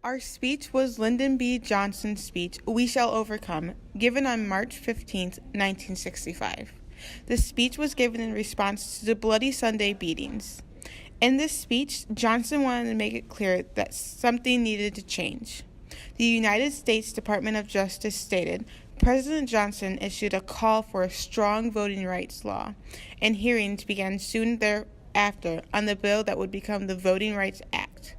Our speech was Lyndon B. Johnson's speech, We Shall Overcome, given on March 15, 1965. The speech was given in response to the Bloody Sunday beatings. In this speech, Johnson wanted to make it clear that something needed to change. The United States Department of Justice stated, President Johnson issued a call for a strong voting rights law, and hearings began soon thereafter on the bill that would become the Voting Rights Act.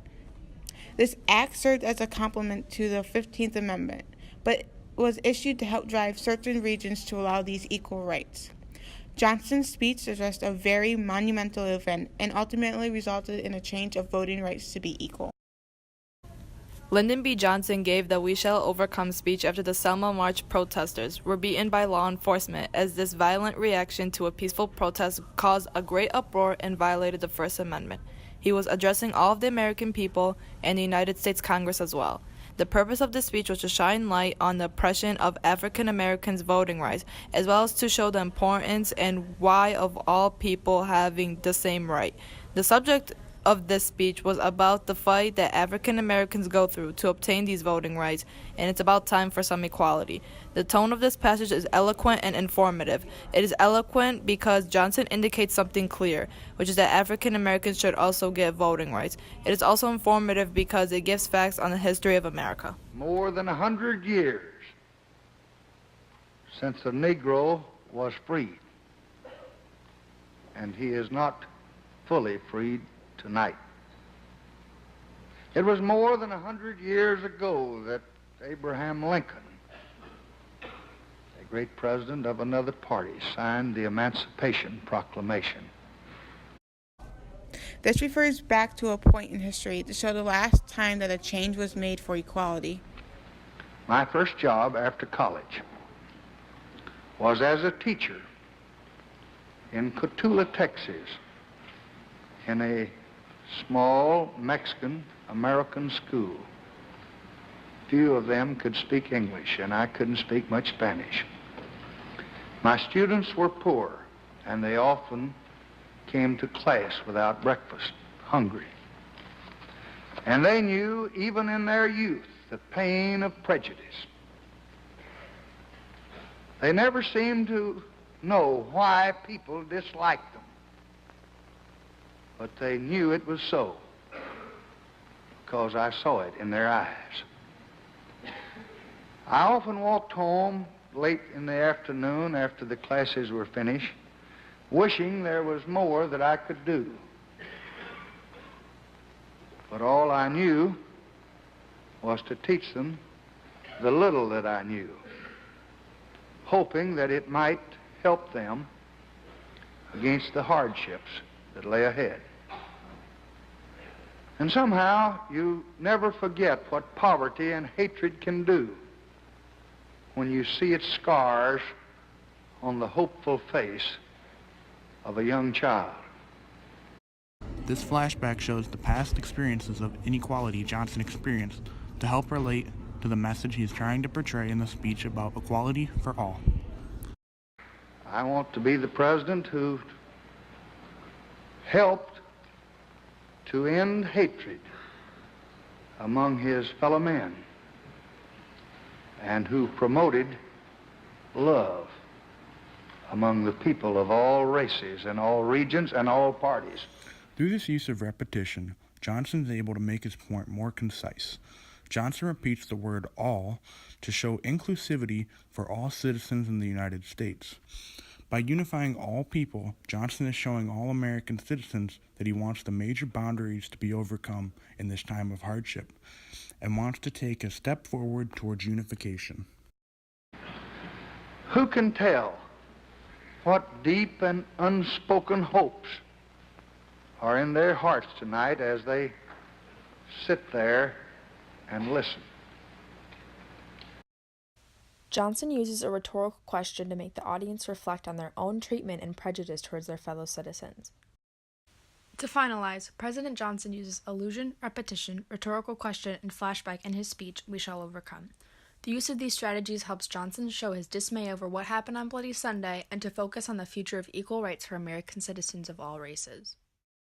This act served as a complement to the 15th Amendment, but was issued to help drive certain regions to allow these equal rights. Johnson's speech addressed a very monumental event and ultimately resulted in a change of voting rights to be equal. Lyndon B. Johnson gave the We Shall Overcome speech after the Selma March protesters were beaten by law enforcement, as this violent reaction to a peaceful protest caused a great uproar and violated the First Amendment. He was addressing all of the American people and the United States Congress as well. The purpose of this speech was to shine light on the oppression of African Americans' voting rights, as well as to show the importance and why of all people having the same right. The subject of this speech was about the fight that African Americans go through to obtain these voting rights, and it's about time for some equality. The tone of this passage is eloquent and informative. It is eloquent because Johnson indicates something clear, which is that African Americans should also get voting rights. It is also informative because it gives facts on the history of America. More than 100 years since the Negro was freed, and he is not fully freed tonight. It was more than 100 years ago that Abraham Lincoln, a great president of another party, signed the Emancipation Proclamation. This refers back to a point in history to show the last time that a change was made for equality. My first job after college was as a teacher in Cotulla, Texas, in a small Mexican-American school. Few of them could speak English, and I couldn't speak much Spanish. My students were poor, and they often came to class without breakfast, hungry. And they knew, even in their youth, the pain of prejudice. They never seemed to know why people disliked them, but they knew it was so, because I saw it in their eyes. I often walked home late in the afternoon after the classes were finished, wishing there was more that I could do. But all I knew was to teach them the little that I knew, hoping that it might help them against the hardships that lay ahead. And somehow you never forget what poverty and hatred can do when you see its scars on the hopeful face of a young child. This flashback shows the past experiences of inequality Johnson experienced to help relate to the message he is trying to portray in the speech about equality for all. I want to be the president who helped to end hatred among his fellow men and who promoted love among the people of all races and all regions and all parties. Through this use of repetition, Johnson is able to make his point more concise. Johnson repeats the word all to show inclusivity for all citizens in the United States. By unifying all people, Johnson is showing all American citizens that he wants the major boundaries to be overcome in this time of hardship and wants to take a step forward towards unification. Who can tell what deep and unspoken hopes are in their hearts tonight as they sit there and listen? Johnson uses a rhetorical question to make the audience reflect on their own treatment and prejudice towards their fellow citizens. To finalize, President Johnson uses allusion, repetition, rhetorical question, and flashback in his speech, We Shall Overcome. The use of these strategies helps Johnson show his dismay over what happened on Bloody Sunday and to focus on the future of equal rights for American citizens of all races.